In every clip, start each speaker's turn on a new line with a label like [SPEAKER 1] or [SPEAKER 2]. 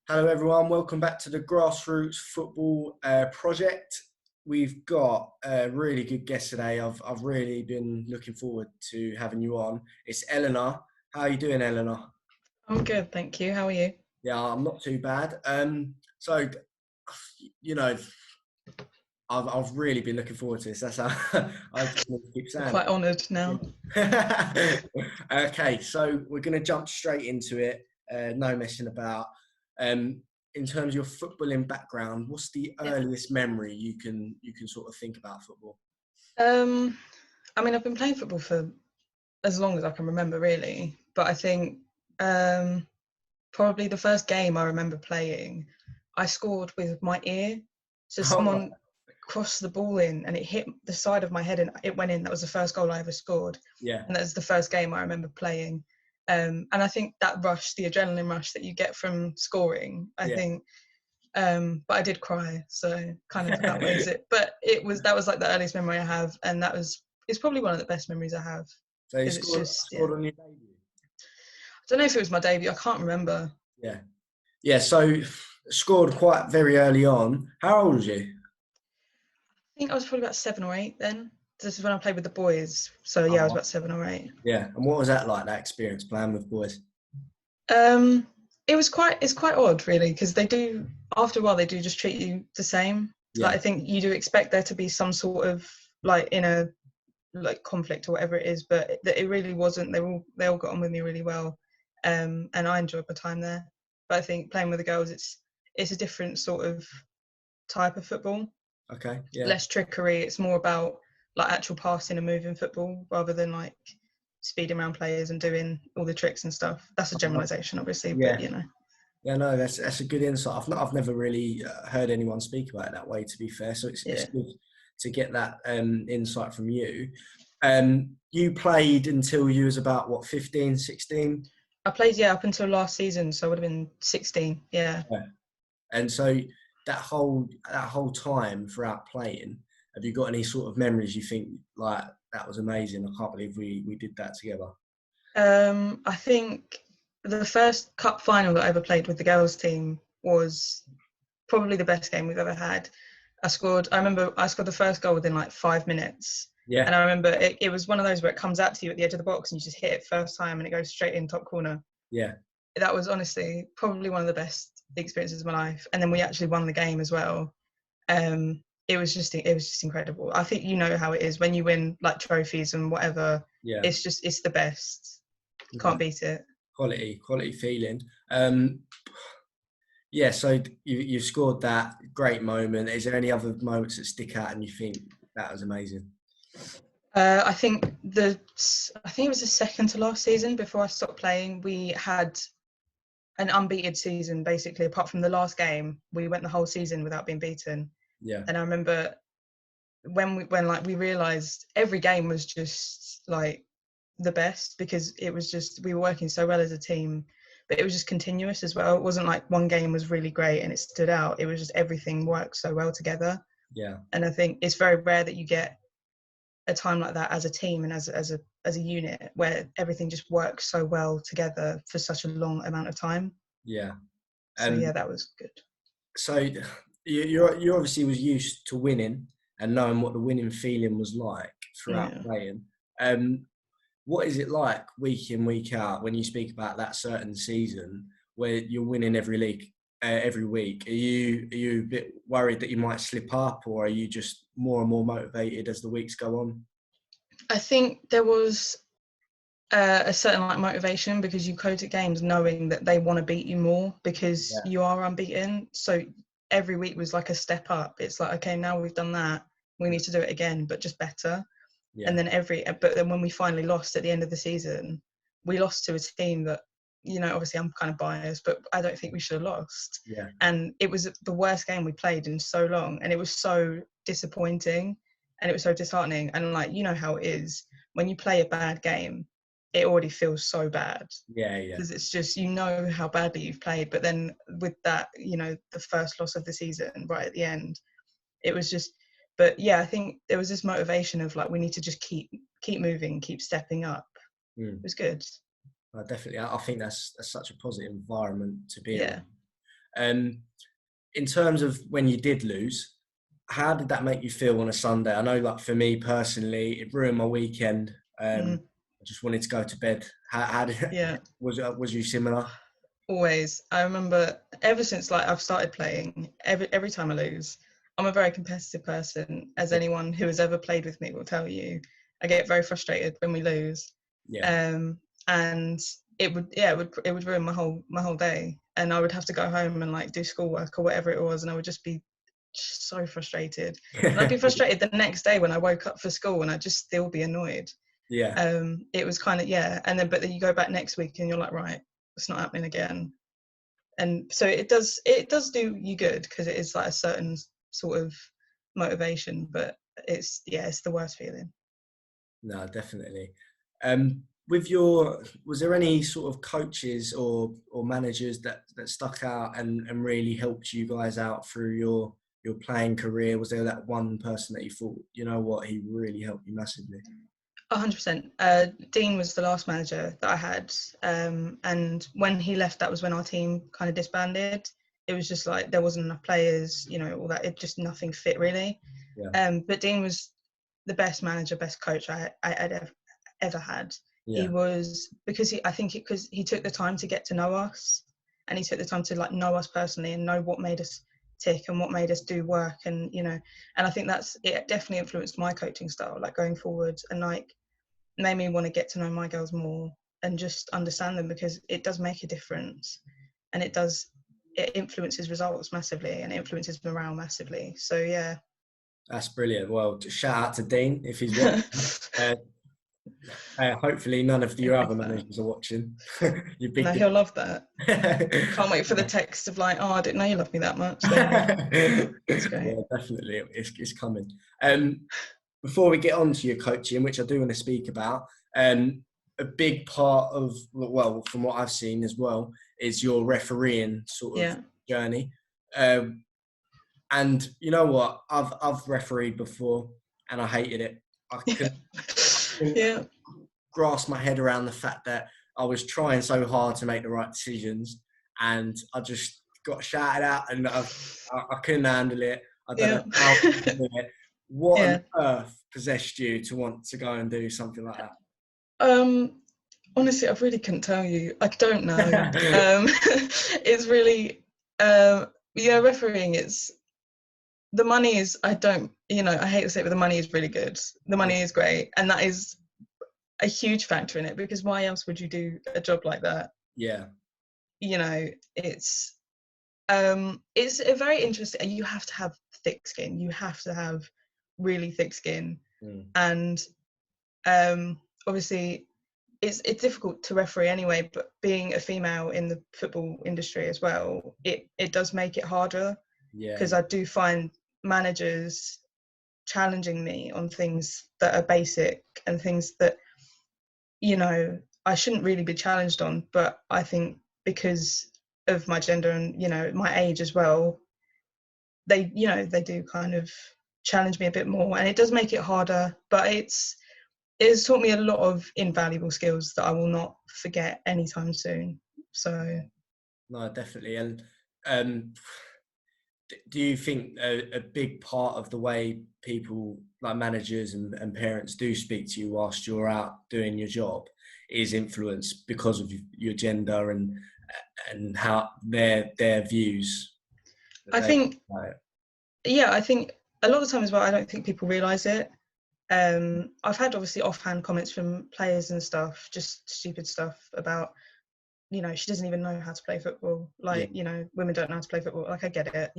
[SPEAKER 1] Hello everyone, welcome back to the Grassroots Football Project. We've got a really good guest today. I've really been looking forward to having you on. It's Eleanor. How are you doing, Eleanor?
[SPEAKER 2] I'm good, thank you. How are you?
[SPEAKER 1] Yeah, I'm not too bad. So, you know, I've really been looking forward to this. That's how I just want to keep
[SPEAKER 2] I'm
[SPEAKER 1] saying
[SPEAKER 2] quite honoured now.
[SPEAKER 1] it. Okay, so we're going to jump straight into it. No messing about. In terms of your footballing background, what's the
[SPEAKER 2] Yeah.
[SPEAKER 1] earliest memory you can sort of think about football?
[SPEAKER 2] Um, I've been playing football for as long as I can remember, really. But I think probably the first game I remember playing, I scored with my ear. So
[SPEAKER 1] Oh,
[SPEAKER 2] someone crossed the ball in, and it hit the side of my head, and it went in. That was the first goal I ever scored,
[SPEAKER 1] yeah,
[SPEAKER 2] and that was the first game I remember playing. And I think that rush, the adrenaline rush that you get from scoring, I
[SPEAKER 1] yeah.
[SPEAKER 2] think. But I did cry, so kind of outweighs it. But that was like the earliest memory I have, and it's probably one of the best memories I have
[SPEAKER 1] So you
[SPEAKER 2] because it's just yeah.
[SPEAKER 1] scored on your debut.
[SPEAKER 2] I don't know if it was my debut. I can't remember.
[SPEAKER 1] Yeah, yeah. So scored quite very early on. How old was you?
[SPEAKER 2] I think I was probably about 7 or 8 then. This is when I played with the boys. So yeah, I was
[SPEAKER 1] Oh,
[SPEAKER 2] about 7 or 8.
[SPEAKER 1] yeah. And what was that like? That experience playing with boys?
[SPEAKER 2] Um, it's quite odd really because after a while they do just treat you the same. Like
[SPEAKER 1] Yeah,
[SPEAKER 2] I think you do expect there to be some sort of like inner like conflict or whatever it is, but it really wasn't. They all got on with me really well, and I enjoyed my time there. But I think playing with the girls, it's a different sort of type of football,
[SPEAKER 1] okay, yeah.
[SPEAKER 2] less trickery. It's more about like actual passing and moving football rather than like speeding around players and doing all the tricks and stuff. That's a generalization, obviously, but
[SPEAKER 1] Yeah.
[SPEAKER 2] you know.
[SPEAKER 1] Yeah, no, that's a good insight. I've never really heard anyone speak about it that way. To be fair, so it's
[SPEAKER 2] Yeah,
[SPEAKER 1] good to get that insight from you. You played until you was about what 15, 16?
[SPEAKER 2] I played up until last season, so I would have been 16. Yeah.
[SPEAKER 1] Yeah. And so that whole time throughout playing, have you got any sort of memories you think like that was amazing? I can't believe we did that together.
[SPEAKER 2] I think the first cup final that I ever played with the girls team was probably the best game we've ever had. I remember I scored the first goal within like 5 minutes.
[SPEAKER 1] Yeah,
[SPEAKER 2] And I remember it was one of those where it comes out to you at the edge of the box and you just hit it first time and it goes straight in top corner.
[SPEAKER 1] yeah,
[SPEAKER 2] That was honestly probably one of the best experiences of my life. And then we actually won the game as well. It was just incredible. I think you know how it is when you win like trophies and whatever.
[SPEAKER 1] yeah.
[SPEAKER 2] It's the best.
[SPEAKER 1] No,
[SPEAKER 2] Can't beat it.
[SPEAKER 1] quality feeling. Yeah, so you've scored that great moment. Is there any other moments that stick out and you think that was amazing?
[SPEAKER 2] I think it was the second to last season before I stopped playing. We had an unbeaten season basically. Apart from the last game, we went the whole season without being beaten.
[SPEAKER 1] Yeah,
[SPEAKER 2] And I remember when like we realised every game was just like the best because it was just we were working so well as a team, but it was just continuous as well. It wasn't like one game was really great and it stood out. It was just everything worked so well together.
[SPEAKER 1] yeah,
[SPEAKER 2] And I think it's very rare that you get a time like that as a team and as a unit where everything just works so well together for such a long amount of time.
[SPEAKER 1] yeah.
[SPEAKER 2] So
[SPEAKER 1] Um,
[SPEAKER 2] yeah, that was good.
[SPEAKER 1] so you obviously was used to winning and knowing what the winning feeling was like throughout
[SPEAKER 2] Yeah.
[SPEAKER 1] playing. What is it like week in, week out when you speak about that certain season where you're winning every league every week? Are you a bit worried that you might slip up, or are you just more and more motivated as the weeks go on?
[SPEAKER 2] I think there was a certain like motivation because you go to games knowing that they want to beat you more because
[SPEAKER 1] Yeah,
[SPEAKER 2] you are unbeaten. So every week was like a step up. It's like, okay, now we've done that, we need to do it again, but just better. And
[SPEAKER 1] yeah,
[SPEAKER 2] then but then when we finally lost at the end of the season, we lost to a team that, you know, obviously I'm kind of biased, but I don't think we should have lost.
[SPEAKER 1] yeah,
[SPEAKER 2] And it was the worst game we played in so long, and it was so disappointing, and it was so disheartening. And like, you know how it is when you play a bad game, it already feels so bad
[SPEAKER 1] yeah, yeah,
[SPEAKER 2] because it's just you know how badly you've played. But then with that, you know, the first loss of the season right at the end, it was just. But yeah, I think there was this motivation of like we need to just keep moving, keep stepping up.
[SPEAKER 1] mm.
[SPEAKER 2] It was good.
[SPEAKER 1] Definitely. I think that's such a positive environment to be
[SPEAKER 2] Yeah.
[SPEAKER 1] around. In terms of when you did lose, how did that make you feel on a Sunday? I know, like for me personally, it ruined my weekend. I just wanted to go to bed. How did
[SPEAKER 2] Yeah.
[SPEAKER 1] was you similar?
[SPEAKER 2] Always. I remember ever since like I've started playing, every time I lose, I'm a very competitive person, as anyone who has ever played with me will tell you. I get very frustrated when we lose.
[SPEAKER 1] Yeah.
[SPEAKER 2] And it would ruin my whole day. And I would have to go home and like do schoolwork or whatever it was, and I would just be so frustrated. And I'd be frustrated the next day when I woke up for school, and I'd just still be annoyed.
[SPEAKER 1] Yeah.
[SPEAKER 2] It was kind of, and then but then you go back next week and you're like, right, it's not happening again. And so it does do you good, because it is like a certain sort of motivation, but it's the worst feeling.
[SPEAKER 1] No, definitely. Was there any sort of coaches or managers that stuck out and really helped you guys out through your playing career? Was there that one person that you thought, you know what, he really helped you massively?
[SPEAKER 2] 100%. Dean was the last manager that I had, and when he left, that was when our team kind of disbanded. It was just like there wasn't enough players, all that. It just nothing fit really.
[SPEAKER 1] Yeah.
[SPEAKER 2] But Dean was the best manager, best coach I'd ever had.
[SPEAKER 1] Yeah.
[SPEAKER 2] He was, because he took the time to get to know us, and he took the time to like know us personally and know what made us tick and what made us do work, and and I think it definitely influenced my coaching style, like going forward, and like made me want to get to know my girls more and just understand them, because it does make a difference, and it influences results massively, and it influences morale massively. So yeah.
[SPEAKER 1] That's brilliant. Well, shout out to Dean if he's watching. Hopefully none of your other managers are watching. You big.
[SPEAKER 2] No, he'll love that. Can't wait for the text of like, oh, I didn't know you loved me that much. That's great.
[SPEAKER 1] Yeah, definitely, it's coming. Before we get on to your coaching, which I do want to speak about, a big part of, well, from what I've seen as well, is your refereeing sort of journey. And you know what? I've refereed before, and I hated it. I couldn't grasp my head around the fact that I was trying so hard to make the right decisions, and I just got shouted out, and I couldn't handle it. I don't know how to do it. What on earth possessed you to want to go and do something like
[SPEAKER 2] that? Honestly, I really couldn't tell you. I don't know. It's really, refereeing, the money is, I hate to say it, but the money is really good. The money is great. And that is a huge factor in it, because why else would you do a job like that?
[SPEAKER 1] Yeah.
[SPEAKER 2] It's a very interesting, you have to have thick skin. You have to have really thick skin. And obviously it's difficult to referee anyway, but being a female in the football industry as well, it does make it harder, because I do find managers challenging me on things that are basic and things that I shouldn't really be challenged on, but I think because of my gender and my age as well, they do kind of challenge me a bit more, and it does make it harder, but it's taught me a lot of invaluable skills that I will not forget anytime soon. So
[SPEAKER 1] no, definitely. And do you think a big part of the way people like managers and parents do speak to you whilst you're out doing your job is influenced because of your gender and how their views?
[SPEAKER 2] I think I think a lot of the time as well, I don't think people realise it. I've had obviously offhand comments from players and stuff, just stupid stuff about, she doesn't even know how to play football. Like, women don't know how to play football. Like, I get it.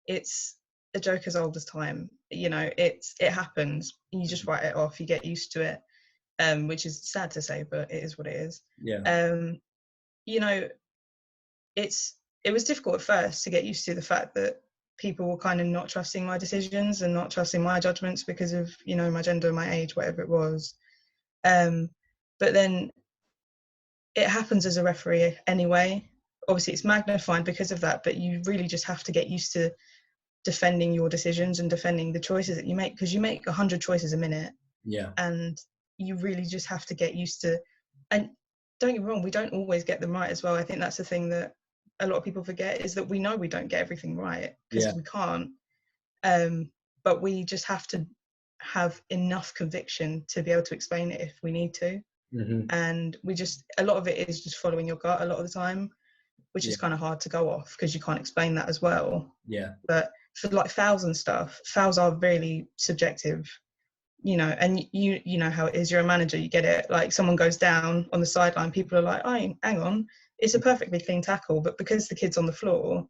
[SPEAKER 2] It's a joke as old as time. It happens. You just write it off. You get used to it, which is sad to say, but it is what it is.
[SPEAKER 1] Yeah.
[SPEAKER 2] It was difficult at first to get used to the fact that people were kind of not trusting my decisions and not trusting my judgments because of, my gender, my age, whatever it was. But then it happens as a referee anyway. Obviously it's magnified because of that, but you really just have to get used to defending your decisions and defending the choices that you make, because you make 100 choices a minute.
[SPEAKER 1] Yeah.
[SPEAKER 2] And you really just have to get used to, and don't get me wrong, we don't always get them right as well. I think that's the thing that a lot of people forget is that we know we don't get everything right, because
[SPEAKER 1] Yeah.
[SPEAKER 2] we can't. But we just have to have enough conviction to be able to explain it if we need to.
[SPEAKER 1] Mm-hmm.
[SPEAKER 2] And a lot of it is just following your gut a lot of the time, which is
[SPEAKER 1] Yeah.
[SPEAKER 2] kind of hard to go off because you can't explain that as well.
[SPEAKER 1] Yeah.
[SPEAKER 2] But for like fouls and stuff, fouls are really subjective, you know, and you know how it is. You're a manager, you get it. Like someone goes down on the sideline, people are like, oh, hang on, it's a perfectly clean tackle, but because the kid's on the floor,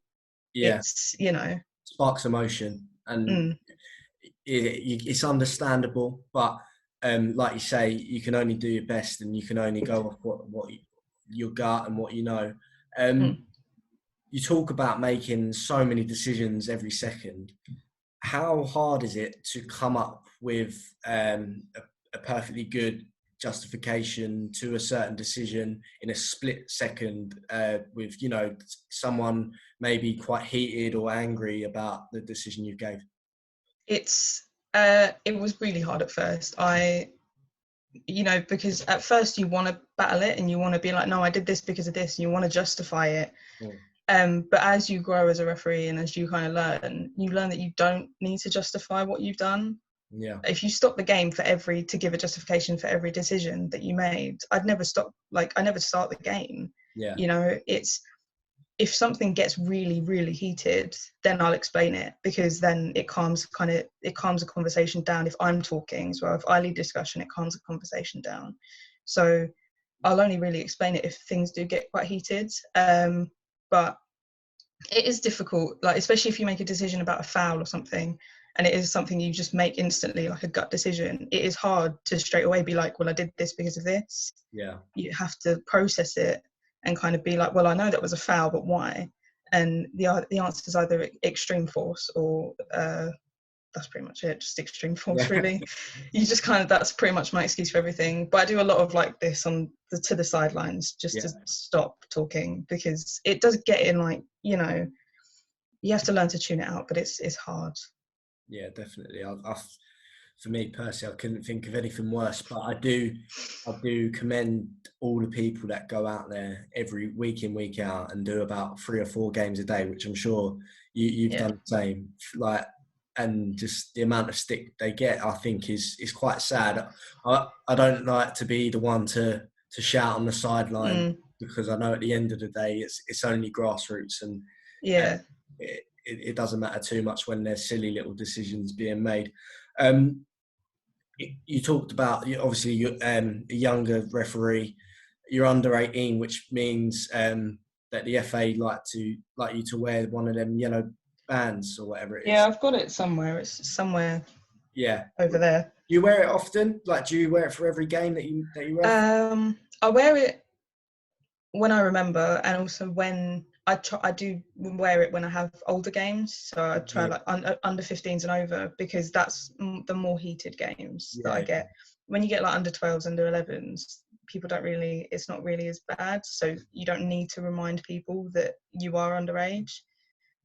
[SPEAKER 1] Yeah.
[SPEAKER 2] it's, you know,
[SPEAKER 1] Sparks emotion, and it's understandable, but like you say, you can only do your best, and you can only go off what your gut and what you know. You talk about making so many decisions every second. How hard is it to come up with a perfectly good justification to a certain decision in a split second, with, you know, someone maybe quite heated or angry about the decision you gave?
[SPEAKER 2] It was really hard at first. You know, because at first you want to battle it and you want to be like, no, I did this because of this, and you want to justify it. But as you grow as a referee and as you kind of learn, you learn that you don't need to justify what you've done.
[SPEAKER 1] Yeah.
[SPEAKER 2] If you stop the game to give a justification for every decision that you made, I never start the game.
[SPEAKER 1] Yeah.
[SPEAKER 2] You know, if something gets really, really heated, then I'll explain it, because then it calms a conversation down. If I'm talking as well, if I lead discussion, it calms a conversation down. So I'll only really explain it if things do get quite heated. But it is difficult, like especially if you make a decision about a foul or something, and it is something you just make instantly, like a gut decision. It is hard to straight away be like, well, I did this because of this.
[SPEAKER 1] Yeah.
[SPEAKER 2] You have to process it and kind of be like, well, I know that was a foul, but why? And the answer is either extreme force or that's pretty much it, just extreme force, really. You just that's pretty much my excuse for everything. But I do a lot of like this to the sidelines, just to stop talking, because it does get in, like, you know, you have to learn to tune it out, but it's hard.
[SPEAKER 1] Yeah, definitely. For me personally, I couldn't think of anything worse, but I do commend all the people that go out there every week in, week out and do about 3 or 4 games a day, which I'm sure you've done the same. Like, and just the amount of stick they get, I think is quite sad. I don't like to be the one to shout on the sideline, because I know at the end of the day it's only grassroots, and it doesn't matter too much when there's silly little decisions being made. You talked about, obviously you're a younger referee. You're under 18, which means that the FA like you to wear one of them yellow bands or whatever it is.
[SPEAKER 2] Yeah, I've got it somewhere. It's somewhere.
[SPEAKER 1] Yeah,
[SPEAKER 2] over there.
[SPEAKER 1] Do you wear it often? Like, do you wear it for every game that you ref?
[SPEAKER 2] I wear it when I remember, and also when I do wear it when I have older games. So I try like under 15s and over, because that's the more heated games that I get. When you get like under 12s, under 11s, it's not really as bad. So you don't need to remind people that you are underage.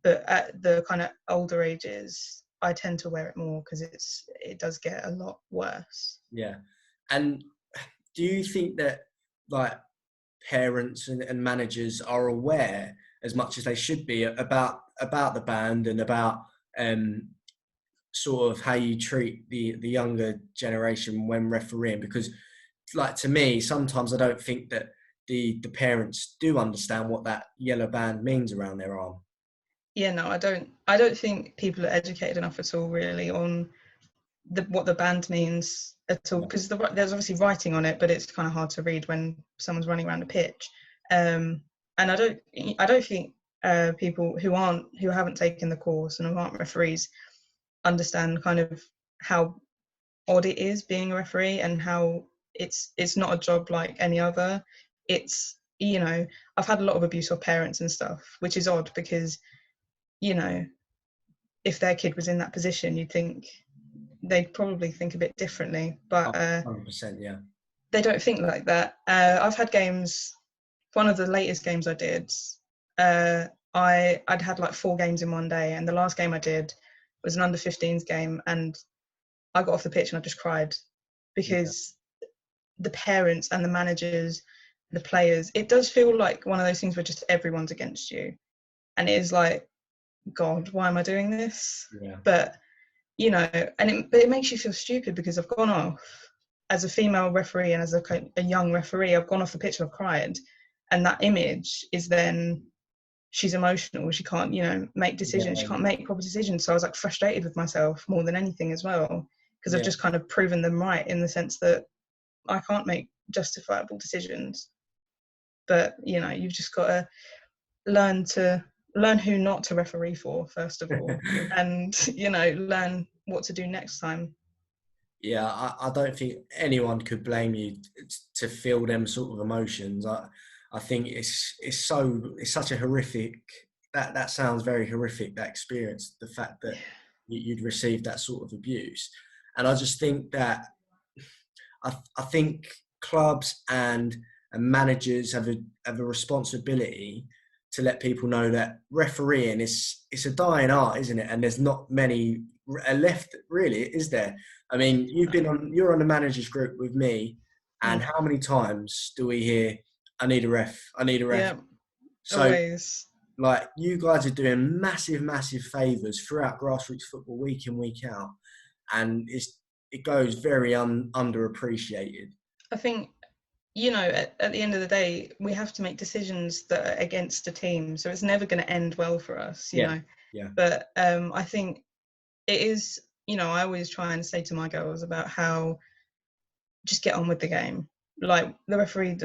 [SPEAKER 2] But at the kind of older ages, I tend to wear it more, because it does get a lot worse.
[SPEAKER 1] Yeah. And do you think that, like, parents and managers are aware as much as they should be about the band and about sort of how you treat the younger generation when refereeing? Because, like, to me, sometimes I don't think that the parents do understand what that yellow band means around their arm.
[SPEAKER 2] Yeah, no, I don't think people are educated enough at all, really, on what the band means at all, because there's obviously writing on it, but it's kind of hard to read when someone's running around a pitch. And I don't think people who haven't taken the course and who aren't referees understand kind of how odd it is being a referee, and how it's not a job like any other. It's, you know, I've had a lot of abuse of parents and stuff, which is odd, because, you know, if their kid was in that position, you'd think they'd probably think a bit differently, but
[SPEAKER 1] 100%, yeah.
[SPEAKER 2] They don't think like that. I've had games. One of the latest games I did, I'd had like 4 games in one day, and the last game I did was an under 15s game, and I got off the pitch and I just cried, because the parents and the managers the players. It does feel like one of those things where just everyone's against you, and it is like, God, why am I doing this?
[SPEAKER 1] Yeah.
[SPEAKER 2] But you know, but it makes you feel stupid because I've gone off as a female referee and as a young referee. I've gone off the pitch and I've cried, and that image is then she's emotional. She can't, make decisions. She can't make proper decisions. So I was like frustrated with myself more than anything as well, because I've just kind of proven them right in the sense that I can't make justifiable decisions. But you've just got to learn who not to referee for, first of all, and learn what to do next time.
[SPEAKER 1] Yeah, I don't think anyone could blame you to feel them sort of emotions. I think it's such a horrific, that sounds very horrific, that experience, the fact that you'd received that sort of abuse. And I just think that I think clubs and managers have a responsibility to let people know that refereeing it's a dying art, isn't it? And there's not many left, really, is there? I mean, you're on the managers group with me, and how many times do we hear, I need a ref, I need a ref?
[SPEAKER 2] Yeah,
[SPEAKER 1] so
[SPEAKER 2] always.
[SPEAKER 1] Like, you guys are doing massive favours throughout grassroots football week in, week out, and it goes very underappreciated.
[SPEAKER 2] I think, at the end of the day, we have to make decisions that are against the team, so it's never going to end well for us, you know.
[SPEAKER 1] Yeah.
[SPEAKER 2] But I think it is, I always try and say to my girls about how just get on with the game. Like, the referee,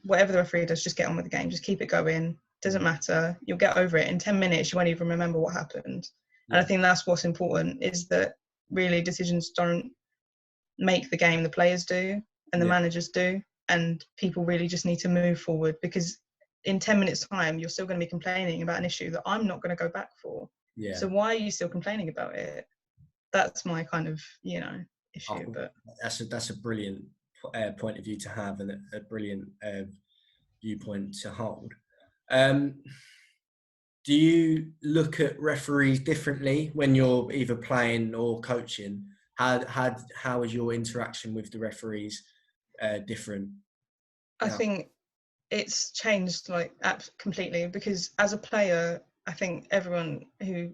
[SPEAKER 2] whatever the referee does, just get on with the game. Just keep it going. Doesn't matter. You'll get over it. In 10 minutes, you won't even remember what happened. And I think that's what's important, is that really decisions don't make the game, the players do, and the managers do. And people really just need to move forward, because in 10 minutes time, you're still going to be complaining about an issue that I'm not going to go back for.
[SPEAKER 1] Yeah.
[SPEAKER 2] So why are you still complaining about it? That's my kind of, issue. But
[SPEAKER 1] that's a brilliant point of view to have, and a brilliant viewpoint to hold. Do you look at referees differently when you're either playing or coaching? How is your interaction with the referees different?
[SPEAKER 2] I think it's changed completely, because as a player, I think everyone who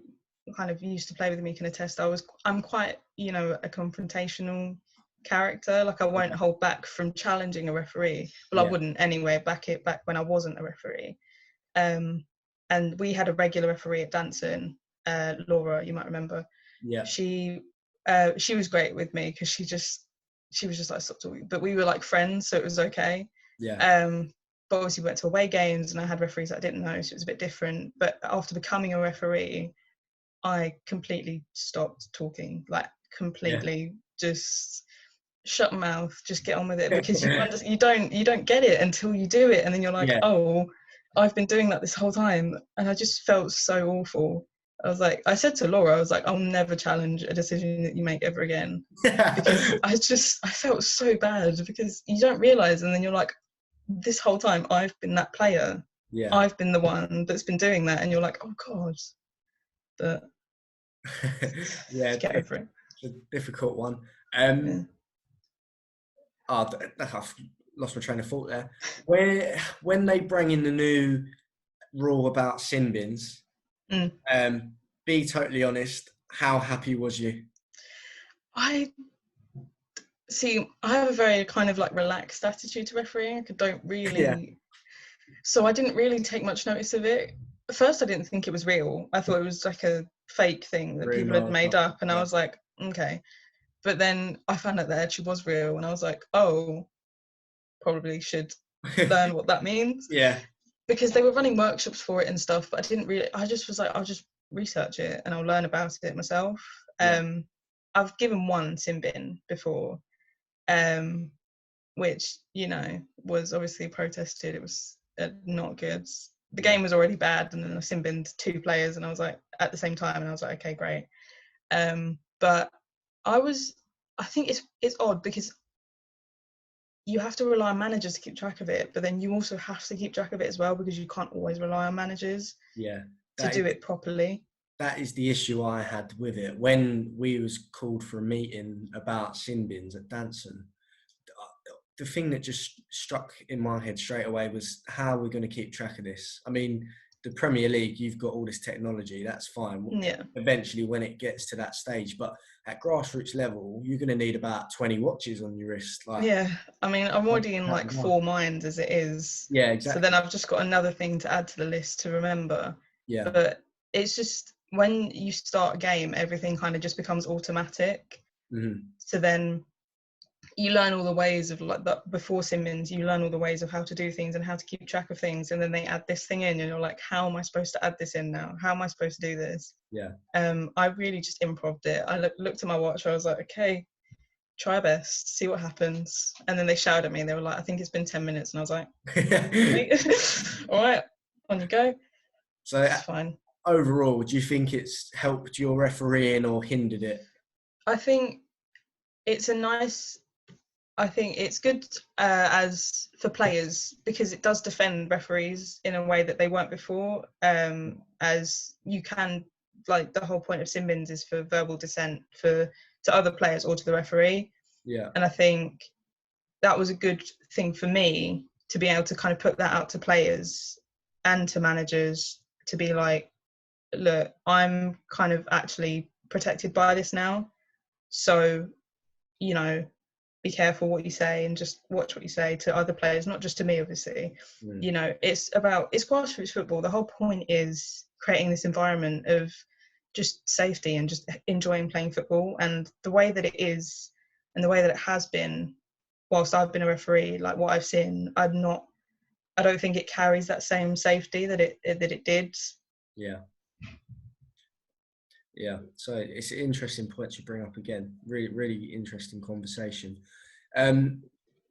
[SPEAKER 2] kind of used to play with me can attest, I'm quite, a confrontational character. Like, I won't hold back from challenging a referee. Well, I wouldn't anyway, back when I wasn't a referee. And we had a regular referee at Danson, Laura, you might remember.
[SPEAKER 1] Yeah.
[SPEAKER 2] She was great with me, because she was just like, stop talking. But we were like friends, so it was okay.
[SPEAKER 1] Yeah.
[SPEAKER 2] But obviously we went to away games and I had referees that I didn't know, so it was a bit different. But after becoming a referee, I completely stopped talking, like completely just shut my mouth, just get on with it, because you don't get it until you do it, and then you're like, oh, I've been doing that this whole time. And I just felt so awful. I said to Laura, I was like, I'll never challenge a decision that you make ever again. Because I felt so bad, because you don't realise, and then you're like, this whole time I've been that player.
[SPEAKER 1] Yeah.
[SPEAKER 2] I've been the one that's been doing that, and you're like, oh God. But get over it.
[SPEAKER 1] It's a difficult one. I've lost my train of thought there. When they bring in the new rule about sin bins, be totally honest, how happy was you? I
[SPEAKER 2] have a very kind of relaxed attitude to refereeing. I don't really, so I didn't really take much notice of it. At first, I didn't think it was real. I thought it was like a fake thing that people had made up, and I was like, okay. But then I found out that it actually was real, and I was like, oh, probably should learn what that means.
[SPEAKER 1] Yeah.
[SPEAKER 2] Because they were running workshops for it and stuff, but I just was like, I'll just research it and I'll learn about it myself. I've given one sin bin before, which, was obviously protested. It was not good. The game was already bad, and then I sin binned 2 players, and I was like, at the same time, and I was like, okay, great. But I think it's odd, because you have to rely on managers to keep track of it, but then you also have to keep track of it as well, because you can't always rely on managers to do it properly.
[SPEAKER 1] That is the issue I had with it. When we was called for a meeting about sin bins at Danson, the thing that just struck in my head straight away was how we're going to keep track of this. I mean, the Premier League, you've got all this technology, that's fine.
[SPEAKER 2] Yeah.
[SPEAKER 1] Eventually, when it gets to that stage, but at grassroots level, you're going to need about 20 watches on your wrist. Like,
[SPEAKER 2] Yeah, I mean, I'm already in like 4 minds as it is.
[SPEAKER 1] yeah,
[SPEAKER 2] So
[SPEAKER 1] exactly.
[SPEAKER 2] then I've just got another thing to add to the list to remember.
[SPEAKER 1] Yeah.
[SPEAKER 2] But it's just when you start a game, everything kind of just becomes automatic.
[SPEAKER 1] Mm-hmm.
[SPEAKER 2] So then you learn all the ways of like that before Simmons, you learn all the ways of how to do things and how to keep track of things. And then they add this thing in and you're like, how am I supposed to add this in now? How am I supposed to do this?
[SPEAKER 1] Yeah.
[SPEAKER 2] I really just improv'd it. I looked at my watch. I was like, okay, try best, see what happens. And then they shouted at me and they were like, I think it's been 10 minutes. And I was like, all right, on you go.
[SPEAKER 1] So
[SPEAKER 2] it's fine.
[SPEAKER 1] Overall, do you think it's helped your refereeing or hindered it?
[SPEAKER 2] I think it's good as for players because it does defend referees in a way that they weren't before. As you can, like the whole point of sin bins is for verbal dissent to other players or to the referee.
[SPEAKER 1] Yeah.
[SPEAKER 2] And I think that was a good thing for me to be able to kind of put that out to players and to managers to be like, look, I'm kind of actually protected by this now. So, you know, be careful what you say and just watch what you say to other players, not just to me, obviously. You know, it's grassroots football. The whole point is creating this environment of just safety and just enjoying playing football. And the way that it is and the way that it has been whilst I've been a referee, like what I've seen, I don't think it carries that same safety that it did.
[SPEAKER 1] Yeah. Yeah, so it's an interesting point you bring up again. Really, really interesting conversation.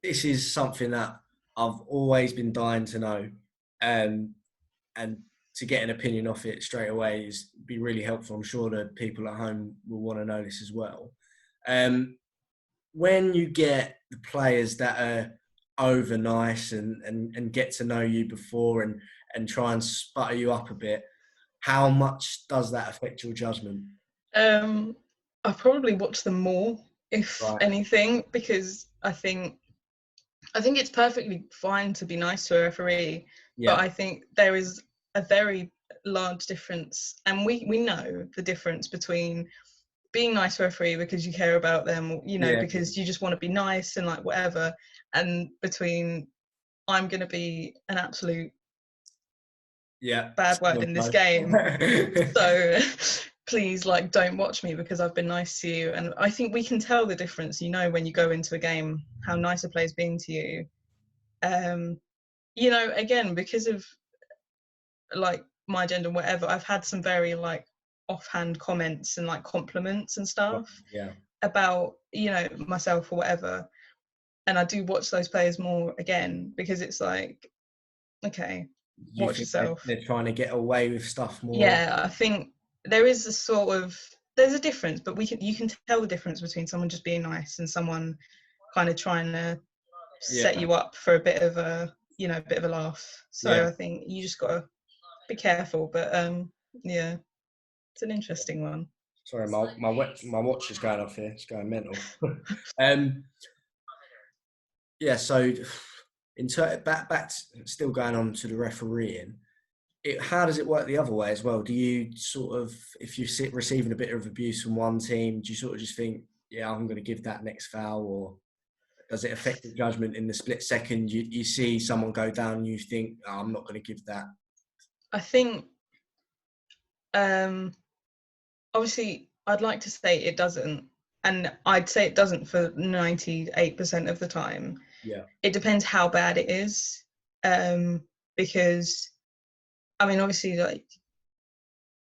[SPEAKER 1] This is something that I've always been dying to know, and to get an opinion off it straight away is be really helpful. I'm sure the people at home will want to know this as well. When you get the players that are over nice and get to know you before and try and sputter you up a bit, how much does that affect your judgment?
[SPEAKER 2] I probably watch them more, if anything, because I think it's perfectly fine to be nice to a referee, but I think there is a very large difference, and we know the difference between being nice to a referee because you care about them, you know, because you just want to be nice and like whatever, and between I'm going to be an absolute bad word in this game. So please, like, don't watch me because I've been nice to you. And I think we can tell the difference, you know, when you go into a game, how nice a player's being to you. You know, again, because of like my gender and whatever, I've had some very like offhand comments and like compliments and stuff about, you know, myself or whatever. And I do watch those players more again because it's like, okay, watch yourself.
[SPEAKER 1] They're trying to get away with stuff more.
[SPEAKER 2] Yeah, I think there is there's a difference, but you can tell the difference between someone just being nice and someone kind of trying to set you up for a bit of a laugh. So I think you just gotta be careful. But yeah, it's an interesting one.
[SPEAKER 1] Sorry, my watch is going off here. It's going mental. Yeah, so back still going on to the refereeing. How does it work the other way as well? Do you sort of, if you sit receiving a bit of abuse from one team, do you sort of just think, yeah, I'm going to give that next foul, or does it affect the judgment in the split second? You see someone go down, and you think, oh, I'm not going to give that.
[SPEAKER 2] I think, obviously, I'd like to say it doesn't, and I'd say it doesn't for 98% of the time.
[SPEAKER 1] Yeah.
[SPEAKER 2] It depends how bad it is, because, I mean, obviously, like,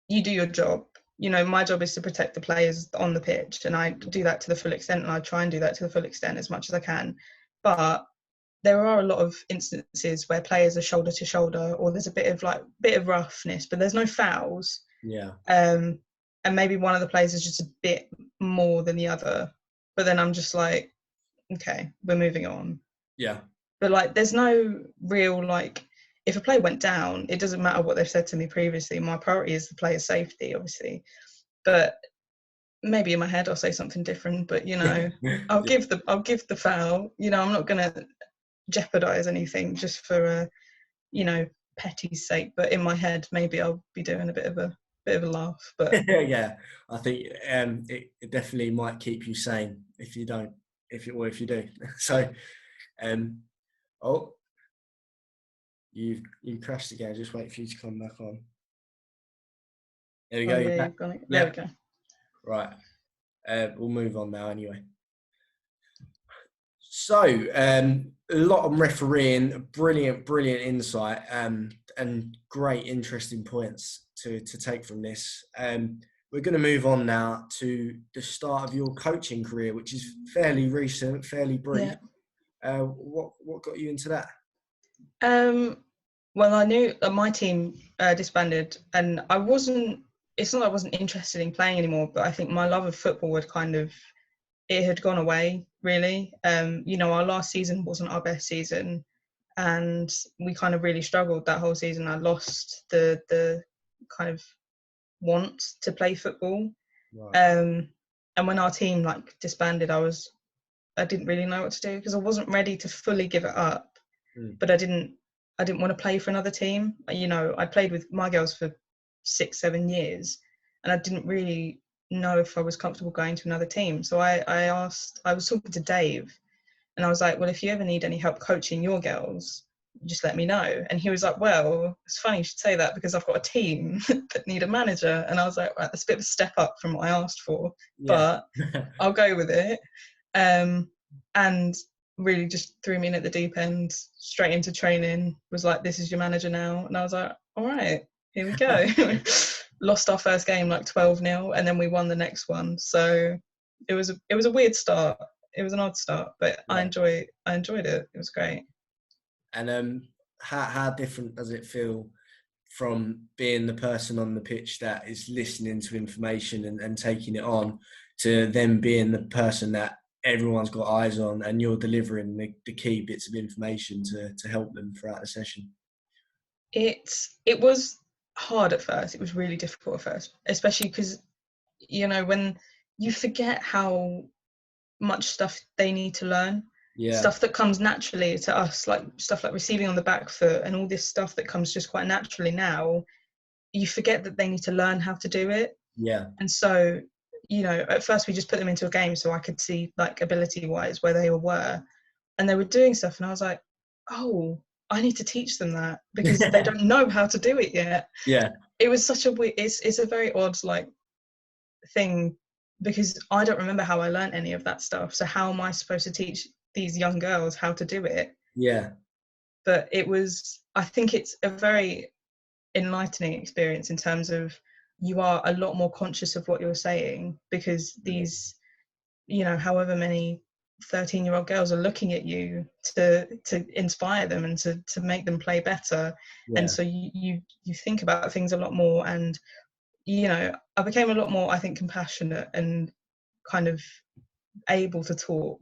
[SPEAKER 2] you do your job. You know, my job is to protect the players on the pitch, and I do that to the full extent, and I try and do that to the full extent as much as I can. But there are a lot of instances where players are shoulder to shoulder, or there's a bit of roughness, but there's no fouls.
[SPEAKER 1] Yeah.
[SPEAKER 2] And maybe one of the players is just a bit more than the other, but then I'm just like, okay, we're moving on.
[SPEAKER 1] Yeah.
[SPEAKER 2] But like, there's no real like, if a player went down, it doesn't matter what they've said to me previously. My priority is the player's safety, obviously. But maybe in my head I'll say something different, but I'll give the foul. I'm not going to jeopardize anything just for petty's sake. But in my head, maybe I'll be doing a bit of a laugh. But
[SPEAKER 1] yeah, I think it definitely might keep you sane if you don't, if you do. So, oh, you crashed again. Just wait for you to come back on. There we go.
[SPEAKER 2] yeah, you've got it. There we go.
[SPEAKER 1] Right. We'll move on now anyway. So, a lot on refereeing, brilliant insight, and great, interesting points to take from this. We're going to move on now to the start of your coaching career, which is fairly recent, fairly brief. Yeah. What got you into that?
[SPEAKER 2] Well, I knew that my team disbanded, and it's not that I wasn't interested in playing anymore, but I think my love of football had gone away, really. Our last season wasn't our best season, and we kind of really struggled that whole season. I lost the kind of want to play football. Right. And when our team disbanded, I didn't really know what to do, because I wasn't ready to fully give it up. But I didn't want to play for another team. I played with my girls for 6-7 years, and I didn't really know if I was comfortable going to another team. So I was talking to Dave, and I was like, well, if you ever need any help coaching your girls, just let me know. And he was like, well, it's funny you should say that, because I've got a team that need a manager. And I was like, right, that's a bit of a step up from what I asked for, but I'll go with it. And really just threw me in at the deep end, straight into training, was like, this is your manager now. And I was like, all right, here we go. Lost our first game 12-0, and then we won the next one. So it was a weird start. It was an odd start, but yeah. I enjoyed it. It was great.
[SPEAKER 1] And how different does it feel from being the person on the pitch that is listening to information and taking it on, to them being the person that everyone's got eyes on, and you're delivering the key bits of information to help them throughout the session?
[SPEAKER 2] It was hard at first. It was really difficult at first, especially because, when you forget how much stuff they need to learn, stuff that comes naturally to us, like stuff like receiving on the back foot and all this stuff that comes just quite naturally now, you forget that they need to learn how to do it.
[SPEAKER 1] Yeah.
[SPEAKER 2] And so, at first we just put them into a game so I could see ability wise where they were, and they were doing stuff, and I was like, oh, I need to teach them that, because they don't know how to do it yet.
[SPEAKER 1] Yeah.
[SPEAKER 2] It was such a weird, it's a very odd thing, because I don't remember how I learned any of that stuff. So how am I supposed to teach these young girls how to do it?
[SPEAKER 1] Yeah.
[SPEAKER 2] But I think it's a very enlightening experience in terms of you are a lot more conscious of what you're saying, because these, however many 13-year-old girls are looking at you to inspire them and to make them play better. Yeah. And so you think about things a lot more, and I became a lot more, I think, compassionate and kind of able to talk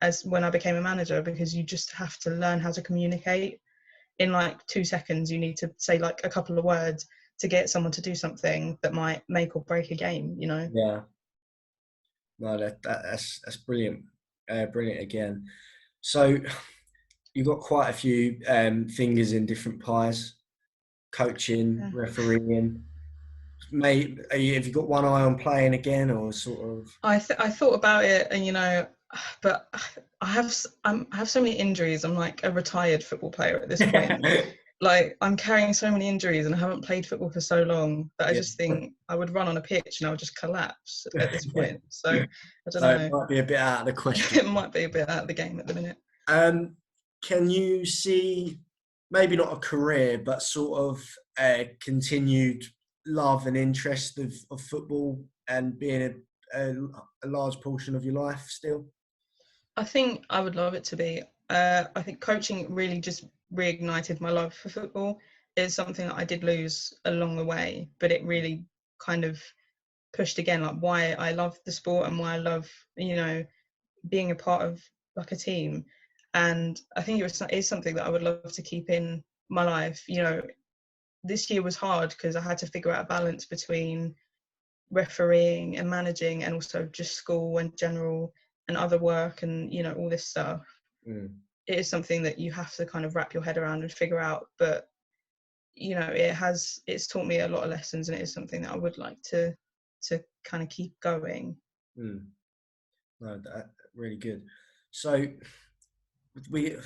[SPEAKER 2] as when I became a manager, because you just have to learn how to communicate. In 2 seconds you need to say a couple of words to get someone to do something that might make or break a game.
[SPEAKER 1] Yeah. No, that's brilliant. Brilliant again. So you've got quite a few fingers in different pies: coaching, refereeing. Mate, have you got one eye on playing again, or sort of?
[SPEAKER 2] I thought about it, and but I have so many injuries. I'm like a retired football player at this point. I'm carrying so many injuries, and I haven't played football for so long that I just think I would run on a pitch and I would just collapse at this point. So I don't know.
[SPEAKER 1] It might be a bit out of the question.
[SPEAKER 2] It might be a bit out of the game at the minute.
[SPEAKER 1] Can you see, maybe not a career, but sort of a continued love and interest of football and being a large portion of your life still?
[SPEAKER 2] I think I would love it to be. I think coaching really just reignited my love for football. It's something that I did lose along the way, but it really kind of pushed again why I love the sport and why I love being a part of a team. And I think it's something that I would love to keep in my life. This year was hard because I had to figure out a balance between refereeing and managing, and also just school and general and other work and, you know, all this stuff. It is something that you have to kind of wrap your head around and figure out. But, you know, it's taught me a lot of lessons, and it is something that I would like to kind of keep going.
[SPEAKER 1] No, that really good. So we're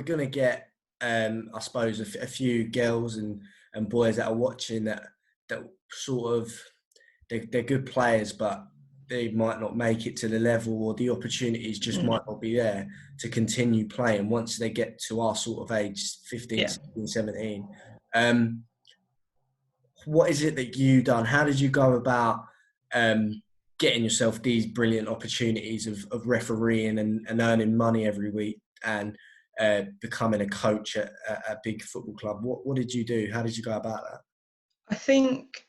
[SPEAKER 1] gonna get I suppose a few girls and boys that are watching that sort of they're good players, but they might not make it to the level, or the opportunities just might not be there to continue playing once they get to our sort of age, 15, 16, 17. What is it that you done? How did you go about getting yourself these brilliant opportunities of refereeing and earning money every week and becoming a coach at a big football club? What did you do? How did you go about that?
[SPEAKER 2] I think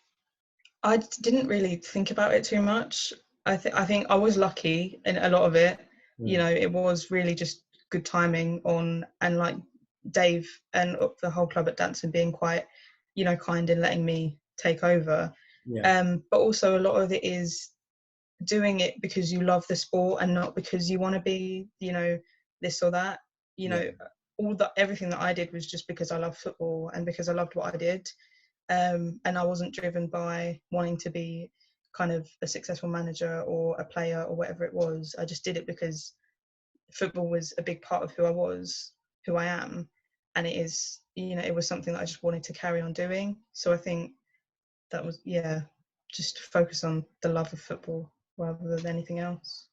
[SPEAKER 2] I didn't really think about it too much. I think I was lucky in a lot of it. You know, it was really just good timing and like Dave and the whole club at Danson being quite, you know, kind in letting me take over. But also a lot of it is doing it because you love the sport and not because you want to be, you know, this or that. You know, everything that I did was just because I love football and because I loved what I did. And I wasn't driven by wanting to be kind of a successful manager or a player or whatever it was. I just did it because football was a big part of who I was, who I am. And it is, you know, it was something that I just wanted to carry on doing. So I think that was, just focus on the love of football rather than anything else.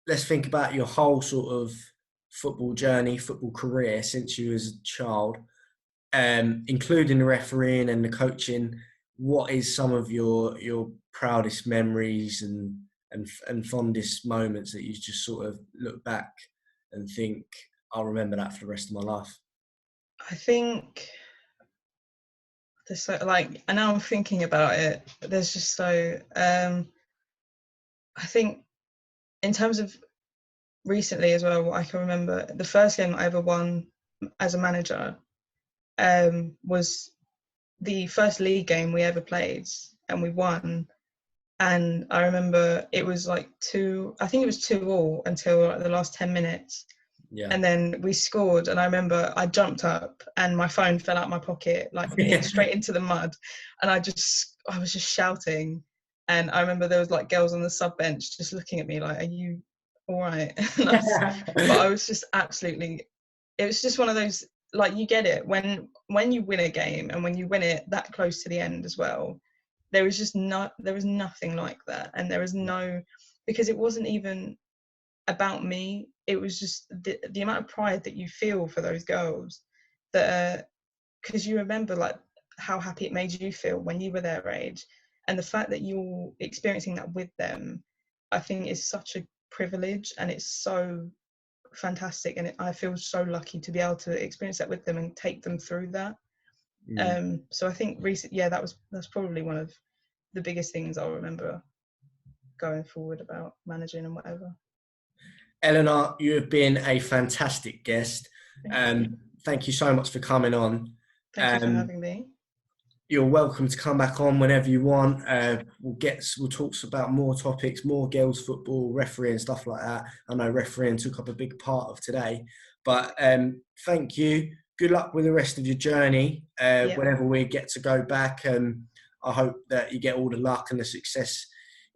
[SPEAKER 1] Let's think about your whole sort of football journey, football career since you was a child. Including the refereeing and the coaching, what is some of your proudest memories and fondest moments that you just sort of look back and think, I'll remember that for the rest of my life?
[SPEAKER 2] I think there's and now I'm thinking about it, there's just I think in terms of recently as well, what I can remember, the first game I ever won as a manager was the first league game we ever played, and we won. And I remember it was I think it was 2-2 until like the last 10 minutes. And then we scored, and I remember I jumped up and my phone fell out my pocket, like hit straight into the mud. And I was just shouting. And I remember there was like girls on the sub bench just looking at me like, are you all right? But I was just absolutely, it was just one of those, like, you get it when you win a game, and when you win it that close to the end as well. There was nothing like that. And there was because it wasn't even about me. It was just the amount of pride that you feel for those girls, that because you remember like how happy it made you feel when you were their age, and the fact that you're experiencing that with them, I think is such a privilege, and it's so fantastic. And I feel so lucky to be able to experience that with them and take them through that. So I think that's probably one of the biggest things I'll remember going forward about managing and whatever.
[SPEAKER 1] Eleanor, you have been a fantastic guest. Thank you so much for coming on.
[SPEAKER 2] Thank you for having me.
[SPEAKER 1] You're welcome to come back on whenever you want. We'll talk about more topics, more girls football, refereeing, stuff like that. I know refereeing took up a big part of today, but thank you. Good luck with the rest of your journey. Whenever we get to go back, I hope that you get all the luck and the success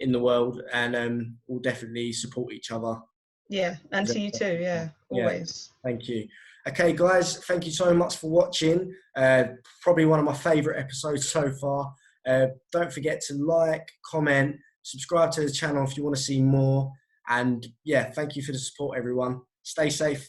[SPEAKER 1] in the world, and we'll definitely support each other.
[SPEAKER 2] Yeah, and to you too. Yeah, always.
[SPEAKER 1] Yeah, thank you. Okay, guys, thank you so much for watching. Probably one of my favourite episodes so far. Don't forget to like, comment, subscribe to the channel if you want to see more. And yeah, thank you for the support, everyone. Stay safe.